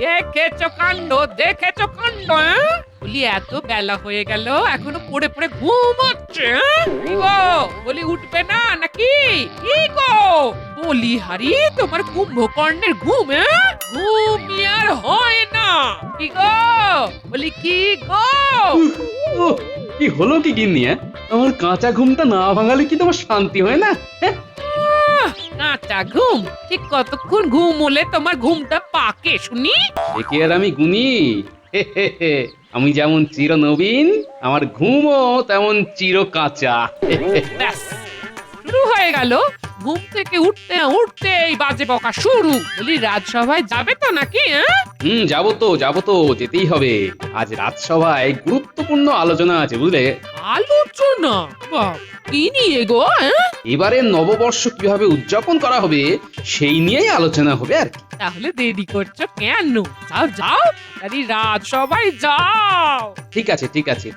দেখেছো কাণ্ড, দেখেছো কাণ্ড। বলি এত বেলা হয়ে গেল এখনো পড়ে পড়ে ঘুমাচ্ছে। কি গো বলি উঠবে না নাকি? কি গো বলি হারি তোমার কুম্ভকর্ণের ঘুম? ঘুম আর হয় না। কি গো বলি কি গো? উহ, কি হলো কি গিন্নি? আমার কাঁচা ঘুমটা না ভাঙালে কি তোমার শান্তি হয় না? কাঁচা ঘুম? ঠিক কতক্ষণ ঘুম হলে তোমার ঘুমটা পাকে শুনি? সে কি আর আমি গুনি? হে হে হে, আমি যেমন চির নবীন, আমার ঘুমও তেমন চির কাঁচা। ব্যাস শুরু হয়ে গেল। ঘুম থেকে উঠতে উঠতেই বাজে বকা শুরু। বলি রাজসভায় যাবে তো নাকি? যাবো তো যেতেই হবে। আজ রাজসভায় গুরুত্বপূর্ণ আলোচনা আছে বুঝলে। আলোচনা? বাহ, কি নিয়ে গো? এবারে নববর্ষ কিভাবে উদযাপন করা হবে সেই নিয়েই আলোচনা হবে আর কি। তাহলে দেরি করছো কেন? যাও যাও, আরে রাজসভায় যাও। ঠিক আছে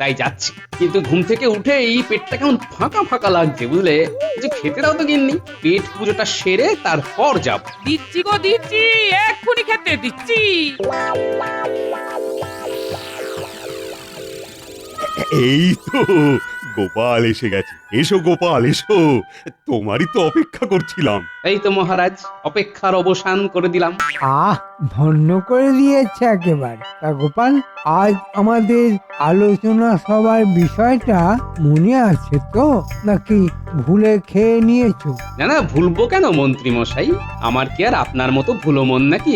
তাই যাচ্ছি। কিন্তু ঘুম থেকে উঠেই পেটটা কেমন ফাঁকা ফাঁকা লাগছে বুঝলে। যে খেতে দাও তো গিন্নি, পেট পুজোটা সেরে তারপর যাব। দিচ্ছি গো দিচ্ছি, এক্ষুনি খেতে দিচ্ছি। এই তো গোপাল এসে গেছে। এসো গোপাল এসো, তোমারই তো অপেক্ষা করছিলাম। এই তো মহারাজ, অপেক্ষার অবসান করে দিলাম। আহ, ধন্য করে দিয়েছে একেবারে। তা গোপাল, আজ আমাদের আলোচনা সবার বিষয়টা মনে আছে তো, নাকি ভুলে খেয়ে নিয়েছো? না ভুলবো কেন মন্ত্রী মশাই? আমার কি আর আপনার মতো ভুলো মন নাকি?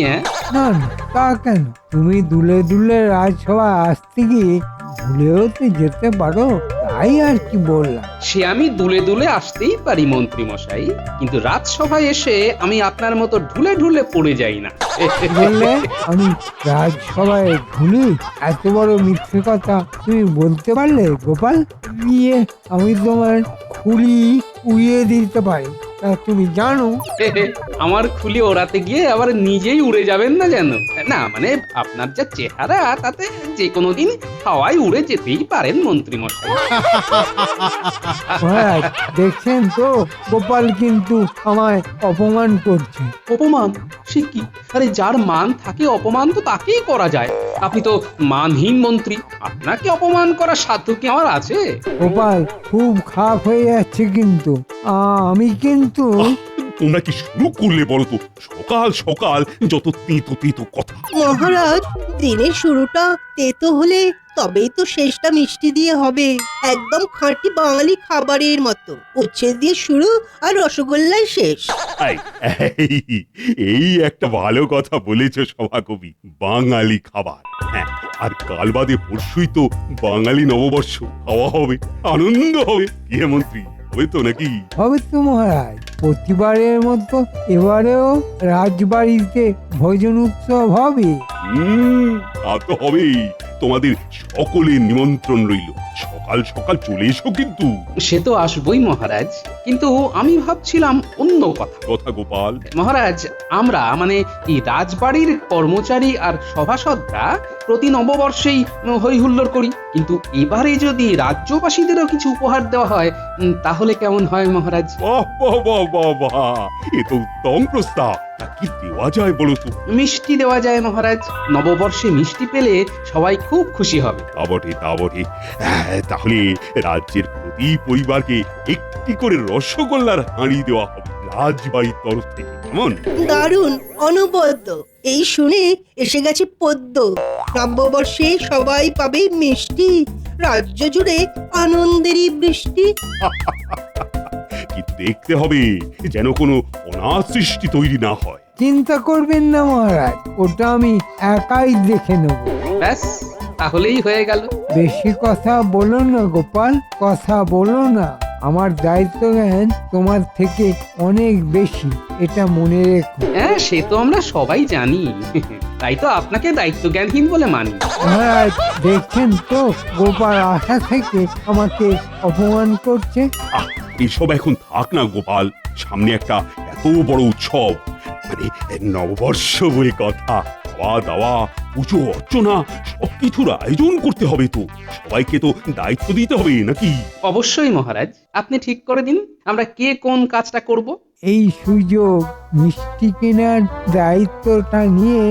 না না, তা কেন? তুমি দুলে দুলে রাজসভায় আসতে গিয়ে ভুলেও তো যেতে পারো, তাই আর কি বললাম। সে আমি দুলে দুলে আসতেই পারি মন্ত্রী মশাই, কিন্তু রাজসভায় এসে আমি আপনার মতো ঢুলে ঢুলে পড়ে যাই না। বললে আমি রাজসভায় ভুলি? এত বড় মিথ্যে কথা তুমি বলতে পারলে গোপাল? নিয়ে আমি তোমার খুলি উড়িয়ে দিতে পারি, তা তুমি জানো? আমার খুলি ওড়াতে গিয়ে আবার নিজেই উড়ে যাবেন না যেন। না মানে আপনার যা চেহারা, তাতে যে কোনো দিন হাওয়ায় উড়ে যেতেই পারেন মন্ত্রী মশাই। মহারাজ, দেখছেন তো গোপাল কিন্তু আমায় অপমান করছে। অপমান? সে কি? আরে যার মান থাকে অপমান তো তাকেই করা যায়। আপনি তো মানহীন মন্ত্রী, আপনাকে অপমান করার সাধ্য কি আমার আছে? গোপাল খুব খারাপ হয়ে যাচ্ছে কিন্তু। আমি কিন্তু তোমরা কি শুরু করলে বলো তো? সকাল সকাল যত তেতো তেতো কথা। মহারাজ, দিনের শুরুটা তেতো হলে তবেই তো শেষটা মিষ্টি দিয়ে হবে। একদম খাঁটি বাঙালি খাবারের মতো। উচ্ছে দিয়ে শুরু আর রসগোল্লায় শেষ। এই, এই, এই একটা ভালো কথা বলেছো সভাকবি। বাঙালি খাবার। হ্যাঁ, আর কাল বাদে পরশুই তো বাঙালি নববর্ষ। খাওয়া হবে, আনন্দ হবে। কি হে মন্ত্রী, হবে তো নাকি? হবে তো মহারাজ। প্রতিবারের মতো এবারেও রাজবাড়িতে ভোজন উৎসব হবে। তা তো হবেই। তোমাদের সকলের নিমন্ত্রণ রইল। সকাল সকাল চলে এসো কিন্তু। সে তো আসবই মহারাজ, কিন্তু আমি ভাবছিলাম অন্য কথা। কথা গোপাল। মহারাজ, আমরা মানে এই রাজবাড়ির কর্মচারী আর সভাসদরা প্রতি নববর্ষেই হই হুল্লোড় করি, কিন্তু এবারে যদি রাজ্যবাসীদেরও কিছু উপহার দেওয়া হয় তাহলে কেমন হয় মহারাজ? বাহ বাহ বাহ বাহ বাহ, এ তো উত্তম প্রস্তাব। তা কি দেওয়া যায় বলো তো? মিষ্টি দেওয়া যায় মহারাজ। নববর্ষে মিষ্টি পেলে সবাই খুব খুশি হবে। তা বটে তা বটে। তাহলে রাজ্যের প্রতি পরিবারকে একটি করে রসগোল্লার হাঁড়ি দেওয়া হবে রাজবাড়ির তরফ থেকে। কেমন? দারুণ, অনবদ্য। এই শুনে এসে গেছে পদ্য। নববর্ষে সবাই পাবে মিষ্টি, রাজ্য জুড়ে আনন্দেরই বৃষ্টি। কিন্তু দেখতে হবে যেন কোনো অনাথ সৃষ্টি তৈরি না হয়। চিন্তা করবেন না মহারাজ, ওটা আমি একাই দেখে নেব। ব্যাস, তাহলেই হয়ে গেল। বেশি কথা বলো না গোপাল, কথা বলো না। আমার দায়িত্ব জ্ঞান তোমার থেকে অনেক বেশি, এটা মনে রেখো। হ্যাঁ, সে তো আমরা সবাই জানি। তাই তো আপনাকে দায়িত্ব জ্ঞানহীন বলে মানি। মহারাজ, দেখছেন তো গোপাল আশা থেকে আমাকে অপমান করছে। এসব এখন থাক না গোপাল। সামনে একটা এত বড় উৎসব, মানে নববর্ষ বলে কথা। খাওয়া দাওয়া, পুজো অর্চনা সবকিছুর আয়োজন করতে হবে তো। সবাইকে তো দায়িত্ব দিতে হবে নাকি? অবশ্যই মহারাজ, আপনি ঠিক করে দিন আমরা কে কোন কাজটা করব। এই সুযোগ মিষ্টি কেনার দায়িত্বটা নিয়ে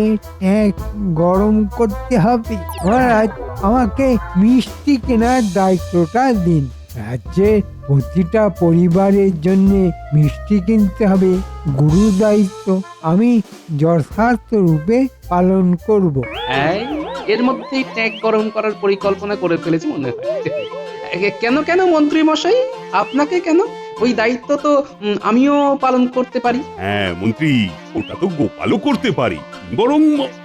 এক গরম করতে হবে। মহারাজ, আমাকে মিষ্টি কেনার দায়িত্বটা দিন। রাজ্যের প্রতিটা পরিবারের জন্য মিষ্টি কিনতে হবে, গুরু দায়িত্ব আমি যথার্থ রূপে পালন করব। এই, এর মধ্যেই ট্যাগ গরম করার পরিকল্পনা করে ফেলেছি মনে হয়। কেন কেন মন্ত্রী মশাই, আপনাকে কেন? ওই দায়িত্ব তো আমিও পালন করতে পারি। হ্যাঁ মন্ত্রী, ওটা তো গোপালও করতে পারি, বরং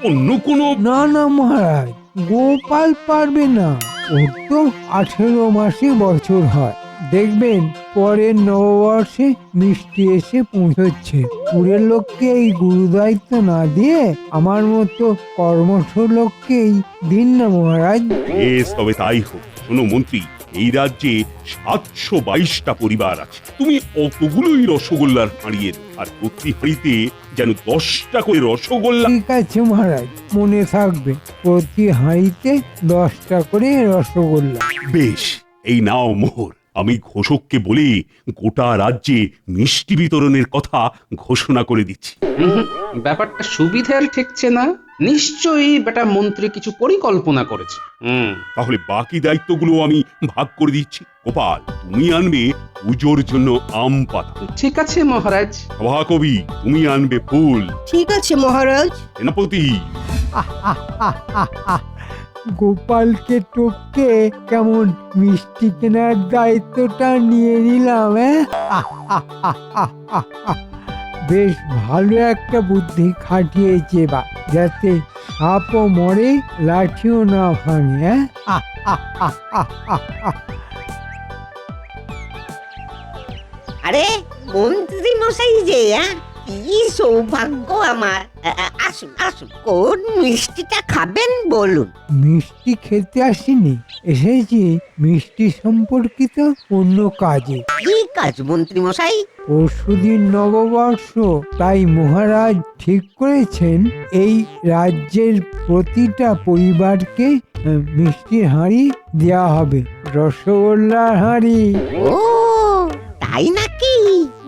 অন্য কোনো। না না মহারাজ, গোপাল পারবে না। ওর তো 18 মাসে বছর হয়। দেখবেন পরের নববর্ষে মিষ্টি এসে পৌঁছচ্ছে। পুরের লোককে এই গুরু দায়িত্ব না দিয়ে আমার মতো কর্মঠ লোককেই দিন না মহারাজ। বেশ, তবে তাই হোক। শোনো মন্ত্রী, এই রাজ্যে 722টা পরিবার আছে। তুমি অতগুলোই রসগোল্লার হাঁড়িয়ে দাও, আর প্রতি হাঁড়িতে যেন 10টা করে রসগোল্লা। ঠিক আছে মহারাজ, মনে থাকবে। প্রতি হাঁড়িতে 10টা করে রসগোল্লা। বেশ, এই নাও মোহর। আমি ঘোষককে বলে গোটা রাজ্যে মিষ্টি বিতরণের কথা ঘোষণা করে দিচ্ছি। ব্যাপারটা সুবিধার ঠেকছে না। নিশ্চয়ই বেটা মন্ত্রী কিছু পরিকল্পনা করেছে। তাহলে বাকি দায়িত্বগুলো আমি ভাগ করে দিচ্ছি। গোপাল, তুমি আনবে পুজোর জন্য আম পাতা। ঠিক আছে মহারাজ। সভাকবি, তুমি আনবে ফুল। ঠিক আছে মহারাজ। সেনাপতি, গোপালকে টপকে কেমন মিষ্টি কেনার দায়িত্বটা নিয়ে নিলাম। বেশ ভালো একটা বুদ্ধি খাটিয়েছে বা, যাতে সাপও মরে লাঠিও না ভাঙে। আরে মন্ত্রী মশাই যে, কি সৌভাগ্য আমার। আসুন আসুন, কোন মিষ্টিটা খাবেন বলুন। মিষ্টি খেতে আসিনি, এসেছি মিষ্টি সম্পর্কিত অন্য কাজে। কি কাজ মন্ত্রী মশাই? পরশুদিন নববর্ষ, তাই মহারাজ ঠিক করেছেন এই রাজ্যের প্রতিটা পরিবারকে মিষ্টির হাঁড়ি দেওয়া হবে, রসগোল্লার হাঁড়ি। ও তাই নাকি?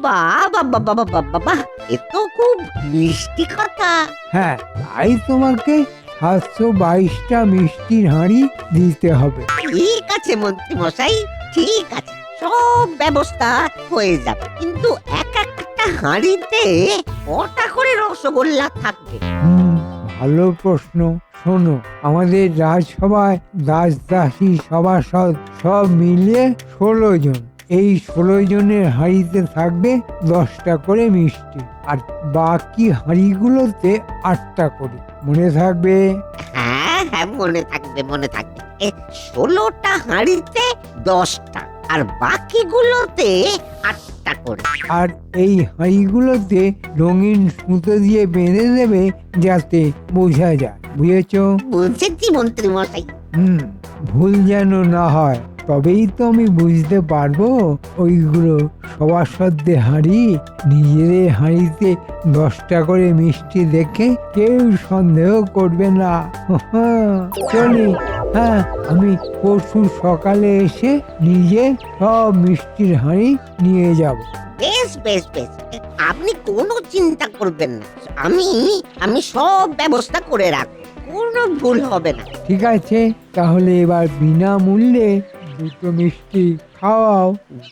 বাবা বাবা বাবা বাবা, এ তো খুব মিষ্টি কথা। হ্যাঁ, তাই তোমাকে 722টা মিষ্টির হাঁড়ি দিতে হবে। ঠিক আছে মন্ত্রী মশাই, ঠিক আছে, সব ব্যবস্থা হয়ে যাবে। কিন্তু এক একটা হাঁড়িতে কটা করে রসগোল্লা থাকবে? ভালো প্রশ্ন। শোনো, আমাদের রাজসভায় দাস দাসী সভাসদ সব মিলিয়ে 16 জন। এই 16 জনের হাঁড়িতে থাকবে 10টা করে মিষ্টি, আর বাকি হাঁড়িগুলোতে 8টা করে। মনে থাকবে? হ্যাঁ হ্যাঁ, মনে থাকবে মনে থাকবে। 16টা হাঁড়িতে 10টা, আর বাকিগুলোতে 8টা করে। আর এই হাঁড়িগুলোতে রঙিন সুতো দিয়ে বেঁধে দেবে, যাতে বোঝা যায়। বুঝেছো? বুঝেছি মন্ত্রী মশাই। ভুল যেন না হয়, তবেই তো আমি বুঝতে পারবো ওইগুলো সভাসদদের হাঁড়ি। নিজেদের হাঁড়িতে 10টা করে মিষ্টি দেখে কেউ সন্দেহ করবে না। চলি, হ্যাঁ, আমি পরশু সকালে এসে নিজে সব মিষ্টির হাঁড়ি নিয়ে যাব। বেশ বেশ বেশ, আপনি কোনো চিন্তা করবেন না। আমি সব ব্যবস্থা করে রাখবো, কোনো ভুল হবে না। ঠিক আছে, তাহলে এবার বিনামূল্যে 2টো মিষ্টি খাওয়াও।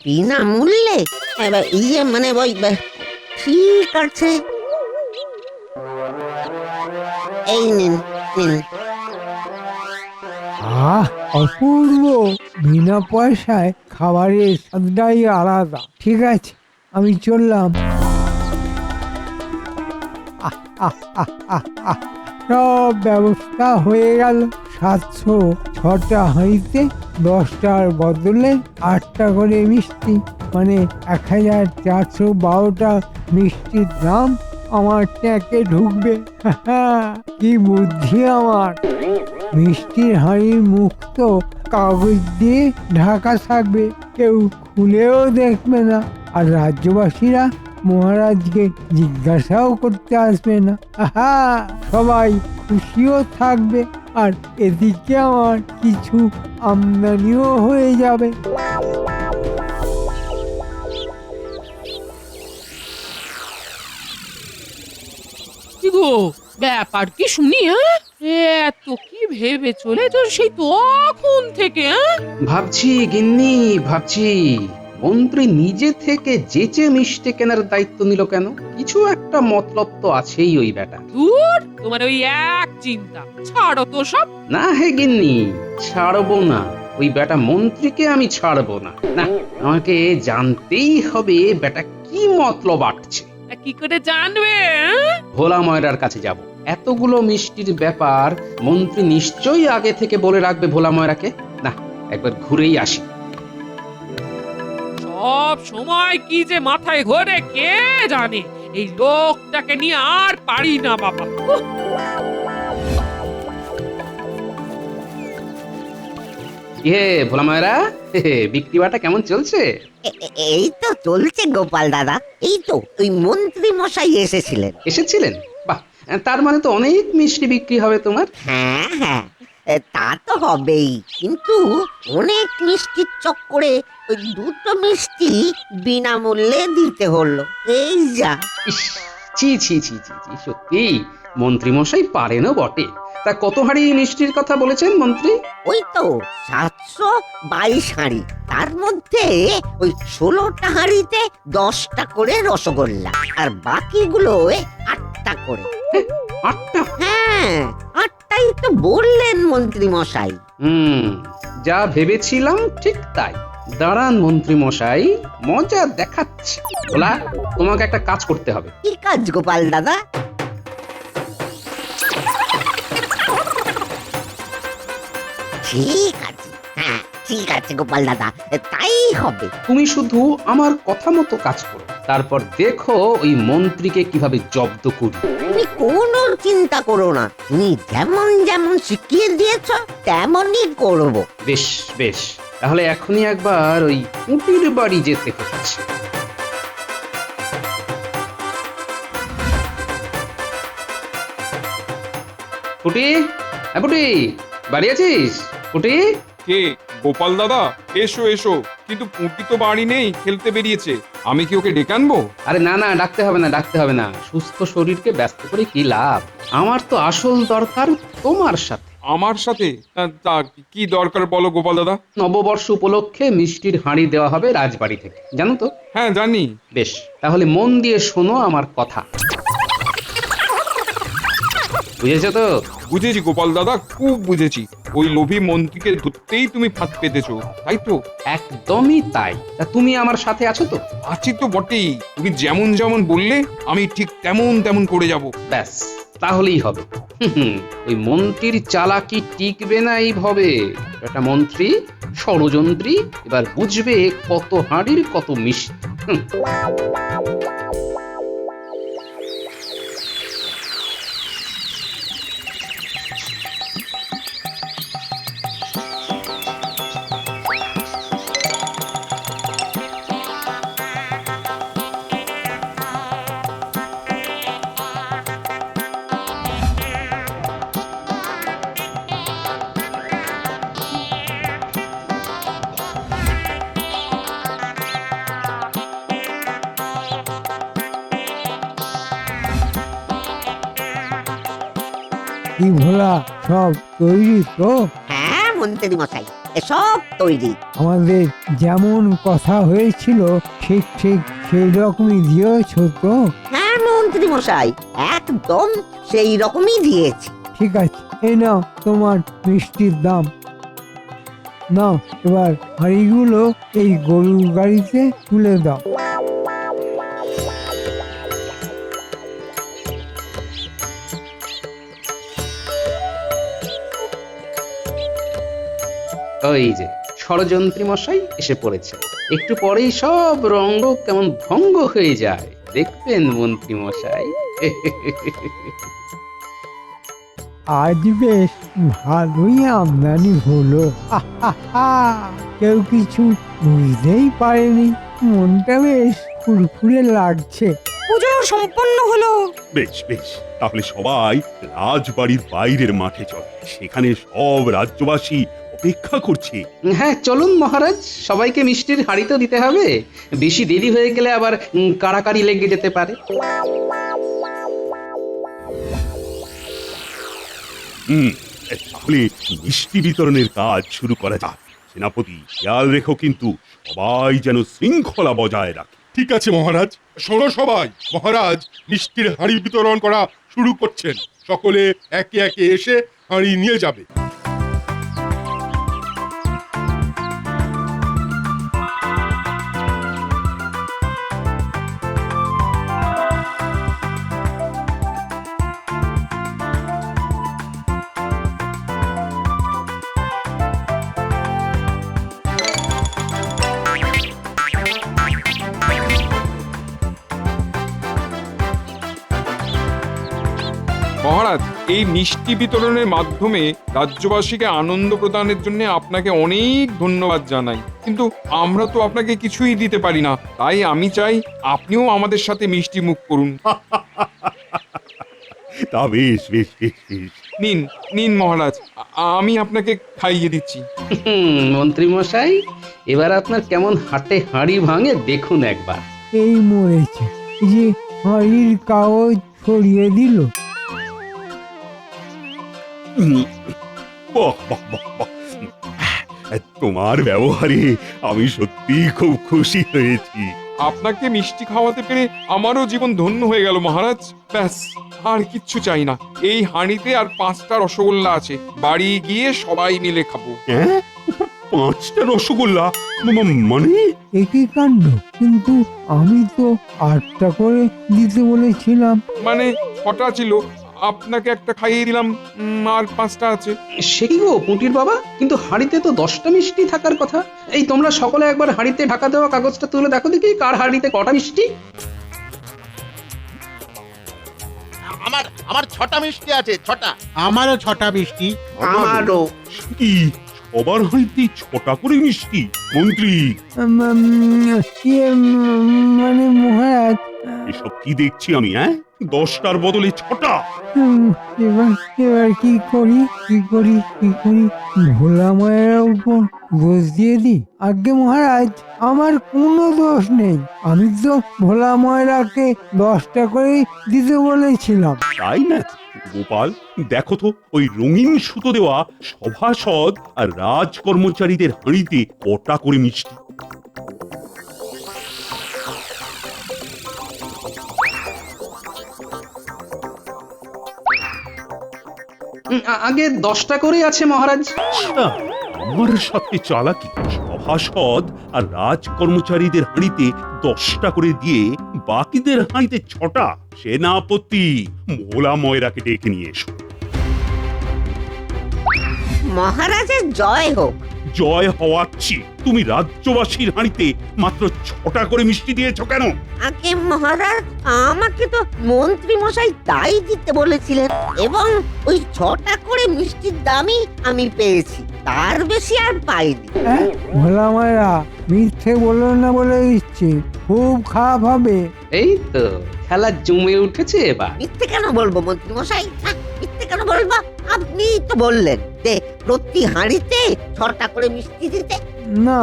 বিনামূল্যে? মানে ওই ঠিক আছে, এই নিন নিন। অপূর্ব! বিনা পয়সায় খাবারের স্বাদটাই আলাদা। ঠিক আছে, আমি চললাম। সব ব্যবস্থা হয়ে গেল। 706টা হাঁড়িতে 10টার বদলে 8টা করে মিষ্টি, মানে 1412টা মিষ্টির দাম আমার ট্যাঁকে ঢুকবে। কি বুদ্ধি আমার! মিষ্টির হাঁড়ির মুখ তো কাগজ দিয়ে ঢাকা থাকবে, কেউ খুলেও দেখবে না, আর রাজ্যবাসীরা মহারাজকে জিজ্ঞাসাও করতে আসবে না। সবাই খুশিও থাকবে, আর এদিকে আমার কিছু আমদানিও হয়ে যাবে। কি গো ব্যাপার কি শুনি? হ্যাঁ এত কি ভেবে চলেছ সেই তখন থেকে? হ্যাঁ ভাবছি গিন্নি, ভাবছি মন্ত্রী নিজে থেকে যেচে মিষ্টি কেনার দায়িত্ব নিল কেন? কিছু একটা মতলব তো আছেই ওই বেটা। দূর তোমার ওই এক চিন্তা, ছাড়ো তো সব। না হে গিন্নি, ছাড়বো না। ওই বেটা মন্ত্রীকে আমি ছাড়বো না। না, আমাকে জানতেই হবে বেটা কি মতলব আটছে। তা কি করে জানবে? হ্যাঁ? ভোলা ময়রার কাছে যাব। এতগুলো মিষ্টির ব্যাপার মন্ত্রী নিশ্চয়ই আগে থেকে বলে রাখবে ভোলা ময়রাকে। না, একবার ঘুরেই আসি। সব সময় কি যে মাথায় ঘোরে কে জানে। এই লোকটাকে নিয়ে আর পারি না বাবা। উহ, হে ভোলা ময়রা, বিক্রি বাটা কেমন চলছে? এই তো চলছে গোপাল দাদা। এই তো ওই মন্ত্রী মশাই এসেছিলেন। এসেছিলেন? বাহ, তার মানে তো অনেক মিষ্টি বিক্রি হবে তোমার। হ্যাঁ হ্যাঁ, তা তো হবেই, কিন্তু অনেক মিষ্টির চক্করে ওই দুটো মিষ্টি বিনামূল্যে দিতে হলো। এই যা। ইস, ছি ছি ছি ছি ছি, সত্যি মন্ত্রী মশাই পারেনও বটে। তা কত হাড়ি মিষ্টির কথা বলেছেন মন্ত্রী? ওই তো 722 হাঁড়ি, তার মধ্যে ওই 16টা হাঁড়িতে 10টা করে রসগোল্লা, আর বাকিগুলো 8টা করে। 8টা? হ্যাঁ, 8টাই তো বললেন মন্ত্রী মশাই। যা ভেবেছিলাম ঠিক তাই। দাঁড়ান মন্ত্রী মশাই, মজা দেখাচ্ছে। বলা, তোমাকে একটা কাজ করতে হবে। কি কাজ গোপাল দাদা? ঠিক আছে, হ্যাঁ ঠিক আছে গোপাল দাদা, তাই হবে। তুমি শুধু আমার কথা মতো কাজ করো, তারপর দেখো ওই মন্ত্রীকে কিভাবে জব্দ করি। তুমি কোনো চিন্তা করো না, তুমি যেমন যেমন শিখিয়ে দিয়েছ তেমনই করব। বেশ বেশ, তাহলে এখনই একবার ওই কুটির বাড়ি যেতে হচ্ছে। কুটি, কুটি, বাড়ি আছিস? কুটি, কে? গোপাল দাদা, এসো এসো। কিন্তু পুঁটি তো বাড়ি নেই, খেলতে বেরিয়েছে। আমি কি ওকে ডেকে আনবো? আরে না না, ডাকতে হবে না, ডাকতে হবে না। সুস্থ শরীরকে ব্যস্ত করে কি লাভ? আমার তো আসল দরকার তোমার সাথে। আমার সাথে? তা কি দরকার বলো গোপাল দাদা? নববর্ষ উপলক্ষে মিষ্টির হাঁড়ি দেওয়া হবে রাজবাড়ি থেকে, জানো তো? হ্যাঁ জানি। বেশ, তাহলে মন দিয়ে শোনো আমার কথা। বুঝেছো তো? বুঝেছি গোপাল দাদা, খুব বুঝেছি। ওই লোভী মন্ত্রীকে ধরতেই তুমি ফাঁদ পেতেছো, তাই তো? একদমই তাই। তা তুমি আমার সাথে আছো তো? আছি তো বটেই। তুমি যেমন যেমন বললে আমি ঠিক তেমন তেমন করে যাব। ব্যাস, তাহলেই হবে। ওই মন্ত্রীর চালাকি টিকবে না এইভাবে। একটা মন্ত্রী ষড়যন্ত্রী, এবার বুঝবে কত হাঁড়ির কত মিষ্টি। কি ভোলা, সব তৈরি তো? হ্যাঁ মন্ত্রী মশাই, এসব তৈরি। আমাদের যেমন কথা হয়েছিল ঠিক ঠিক সেই রকমই দিয়েছো তো? হ্যাঁ মন্ত্রী মশাই, একদম সেই রকমই দিয়েছি। ঠিক আছে, এই নাও তোমার মিষ্টির দাম। নাও, এবার হাঁড়িগুলো এই গরুর গাড়িতে তুলে দাও। ওই যে ষড়যন্ত্রী মশাই এসে পড়েছে। একটু পরেই সব রঙ্গ কেমন ভঙ্গ হয়ে যায়, দেখবেন মন্ত্রী মশাই। আজ বেশ ভালোই আমদানি হলো। আহা, কেউ কিছু বুঝতেই পারেনি। মনটা বেশ ফুরফুরে লাগছে। পুজো সম্পন্ন হলো। বেশ বেশ, তাহলে সবাই রাজবাড়ির বাইরের মাঠে চল। সেখানে সব রাজ্যবাসী অপেক্ষা করছে। হ্যাঁ চলুন মহারাজ, সবাইকে মিষ্টির হাঁড়ি তো দিতে হবে। বেশি দেরি হয়ে গেলে আবার কাড়াকাড়ি লেগে যেতে পারে। তাহলে মিষ্টি বিতরণের কাজ শুরু করা যাক। সেনাপতি, খেয়াল রেখো কিন্তু সবাই যেন শৃঙ্খলা বজায় রাখে। ঠিক আছে মহারাজ। শোনো সবাই, মহারাজ মিষ্টির হাঁড়ি বিতরণ করা শুরু করছেন। সকলে একে একে এসে হাঁড়ি নিয়ে যাবে। মহারাজ, এই মিষ্টি বিতরণের মাধ্যমে রাজ্যবাসীকে আনন্দ প্রদানের জন্য আপনাকে অনেক ধন্যবাদ জানাই, কিন্তু আমরা তো আপনাকে কিছুই দিতে পারি না। তাই আমি চাই আপনিও আমাদের সাথে মিষ্টি মুখ করুন। তা বেশ বেশ বেশ বেশ। নিন নিন মহারাজ, আমি আপনাকে খাইয়ে দিচ্ছি। মন্ত্রী মশাই, এবার আপনার কেমন হাটে হাঁড়ি ভাঙে দেখুন একবার। এই মরেছে, এই যে হাঁড়ির কাগজ ছড়িয়ে দিল। বাহ বাহ বাহ বাহ। তোমার ব্যবহারে আমি সত্যি খুব খুশি হয়েছি। আপনাকে মিষ্টি খাওয়াতে পেরে আমারও জীবন ধন্য হয়ে গেল মহারাজ। ব্যাস, আর কিচ্ছু চাই না। এই হাঁড়িতে আর 5টা রসগোল্লা আছে, বাড়ি গিয়ে সবাই মিলে খাবো। হ্যাঁ, 5টা রসগোল্লা? মানে একই কাণ্ড, কিন্তু আমি তো 8টা করে দিতে বলেছিলাম। মানে 6টা ছিল, আপনাকে একটা খাইয়ে দিলাম, আর 5টা আছে। সে কি গো পুঁটির বাবা, কিন্তু হাঁড়িতে তো 10টা মিষ্টি থাকার কথা। এই তোমরা সকলে একবার হাঁড়িতে ঢাকা দেওয়া কাগজটা তুলে দেখো দেখি কার হাঁড়িতে কটা মিষ্টি। আমার 6টা মিষ্টি আছে, 6টা। আমারও 6টা মিষ্টি। আমারও। কি সবার হাঁড়িতে 6টা করে মিষ্টি? মন্ত্রী, মানে মহারাজ, এসব কি দেখছি আমি? 10টার বদলে 6টা? এবার এবার কি করি? ভোলা মায়ের উপর দোষ দিয়ে দিই? আজ্ঞে মহারাজ, আমার কোনো দোষ নেই। আমি তো ভোলা ময়রাকে 10টা করে দিতে বলেছিলাম। তাই না গোপাল? দেখো তো ওই রঙিন সুতো দেওয়া সভাসদ আর রাজ কর্মচারীদের হাঁড়িতে কটা করে মিষ্টি। আগে 10টা করে আছে মহারাজ। আচ্ছা, আমার সাথে চালাকি। সভাসদ আর রাজ কর্মচারীদের হাঁড়িতে 10টা করে দিয়ে বাকিদের হাঁড়িতে 6টা। সেনাপতি, ভোলা ময়রাকে ডেকে নিয়ে এসো। মহারাজের জয় হোক। জয় হওয়াচ্ছি। তুমি রাজ্যবাসীর হাঁড়িতে মাত্র 6টা করে মিষ্টি দিয়েছ কেন? আগে মহারাজ, আমাকে তো মন্ত্রী মশাই তাই দিতে বলেছিলেন, এবং ওই 6টা করে মিষ্টির দামই আমি পেয়েছি, তার বেশি আর পাইনি। ভোলা মায়েরা মিথ্যে বললো না বলে দিচ্ছি, খুব খারাপ হবে। এই তো খেলা জমে উঠেছে এবার। মিথ্যে কেন বলবো মন্ত্রী মশাই? মিথ্যে কেন বলবো? আপনি তো বললেন যে প্রতি হাঁড়িতে 6টা করে মিষ্টি দিতে। না,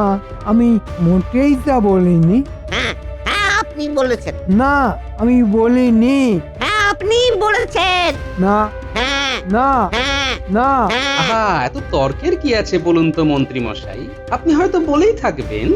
আমি মোটেই তা বলিনি। হ্যাঁ হ্যাঁ, আপনি বলেছেন। না, আমি বলিনি। হ্যাঁ, আপনি বলেছেন। না হ্যাঁ না হ্যাঁ না। হ্যাঁ। আহা, এত তর্কের কি আছে বলুন তো মন্ত্রী মশাই? আপনি হয়তো বলেই থাকবেন,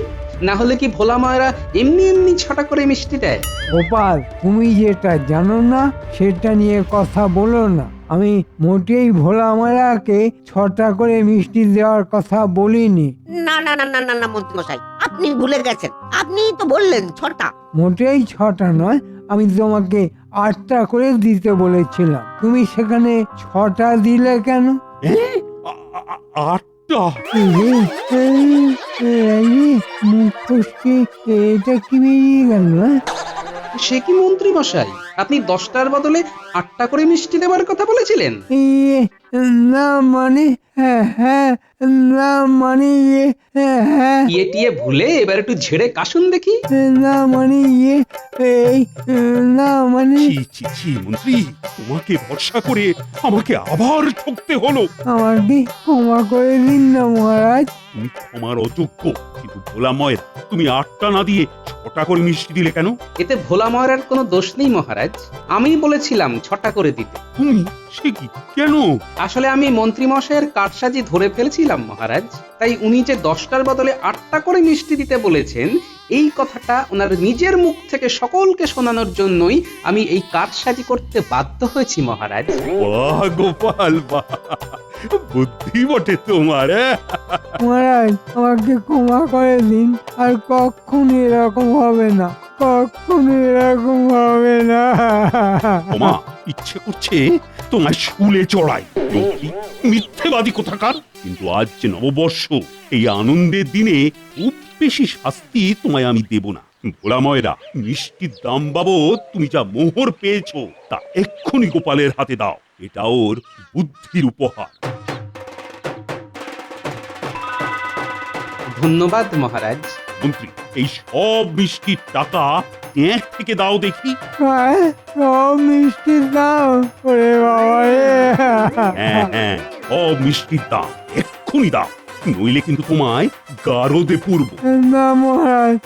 না হলে কি ভোলা মায়েরা এমনি এমনি 6টা করে মিষ্টি দেয়? গোপাল, তুমি যেটা জানো না সেটা নিয়ে কথা বলো না। আমি মোটেই ভোলা মায়েরাকে 6টা করে মিষ্টি দেওয়ার কথা বলিনি। না না না না না না মন্ত্রী মশাই, আপনি ভুলে গেছেন। আপনি তো বললেন 6টা। মোটেই 6টা নয়, আমি তোমাকে 8টা করে দিতে বলেছিলাম। তুমি সেখানে 6টা দিলে কেন? 8টা? মুখ ফসকে এটা কি বেরিয়ে গেল? সে কি মন্ত্রী মশাই, আপনি 10টার বদলে 8টা করে মিষ্টি দেওয়ার কথা বলেছিলেন? না মানে, হ্যাঁ, না মানে হ্যাঁ, টিয়ে ভুলে এবার একটু ঝেড়ে কাশুন দেখি। না মানে এই না মানে। ছি ছি ছি মন্ত্রী, তোমাকে ভরসা করে আমাকে আবার ঠকতে হলো। আমাকে ক্ষমা করে দিন না মহারাজ। তুমি ক্ষমার অযোগ্য, কিন্তু ভোলা ময়রা তুমি 8টা না দিয়ে 6টা করে মিষ্টি দিলে কেন? এতে ভোলা ময়রার কোনো দোষ নেই মহারাজ, আমি বলেছিলাম 6টা করে দিতে। তুমি সে কি কেন? আসলে আমি মন্ত্রী মশাইয়ের কারসাজি ধরে ফেলেছিলাম মহারাজ, তাই উনি যে 10টার বদলে 8টা করে মিষ্টি দিতে বলেছেন এই কথাটা ওনার নিজের মুখ থেকে সকলকে শোনানোর জন্যই আমি এই কারসাজি করতে বাধ্য হয়েছি মহারাজ। বাহ গোপাল বাহ, বুদ্ধি বটে তোমার। মহারাজ আমাকে ক্ষমা করে দিন, আর কখনো এরকম হবে না, কখনো এরকম হবে না। ওমা, ইচ্ছে করছে তোমার শুলে চড়াই, কি মিথ্যেবাদী কোথাকার। কিন্তু আজ যে নববর্ষ, এই আনন্দের দিনে খুব বেশি শাস্তি তোমায় আমি দেব না। ভোলা ময়রা, মিষ্টির দাম বাবদ তুমি যা মোহর পেয়েছো তা এক্ষুনি গোপালের হাতে দাও, এটা ওর বুদ্ধির উপহার। ধন্যবাদ মহারাজ। মন্ত্রী, এই সব মিষ্টির টাকা ট্যাঁক থেকে দাও দেখি। সব মিষ্টির দাম, ওরে বাবা রে। হ্যাঁ হ্যাঁ, সব মিষ্টির দাম এক্ষুনি দাও, নইলে কিন্তু তোমায় গারদে পূর্ব। না মহারাজ,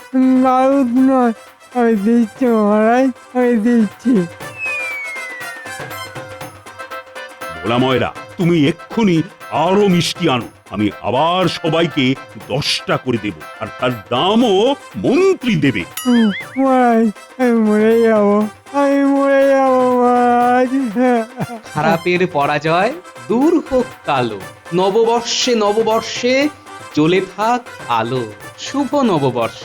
গারুদ নয়, আমি দিচ্ছি মহারাজ, আমি দিচ্ছি। ভোলা ময়রা, তুমি এক্ষুনি আরো মিষ্টি আনো, আমি আবার সবাইকে 10টা করে দেব, আর তার দামও মন্ত্রী দেবে। মহারাজ, আমি মরে যাবো, আমি মরে যাবো মহারাজ। খারাপের পরাজয় দূর হোক কালো, নববর্ষে নববর্ষে জ্বলে থাক আলো, শুভ নববর্ষ।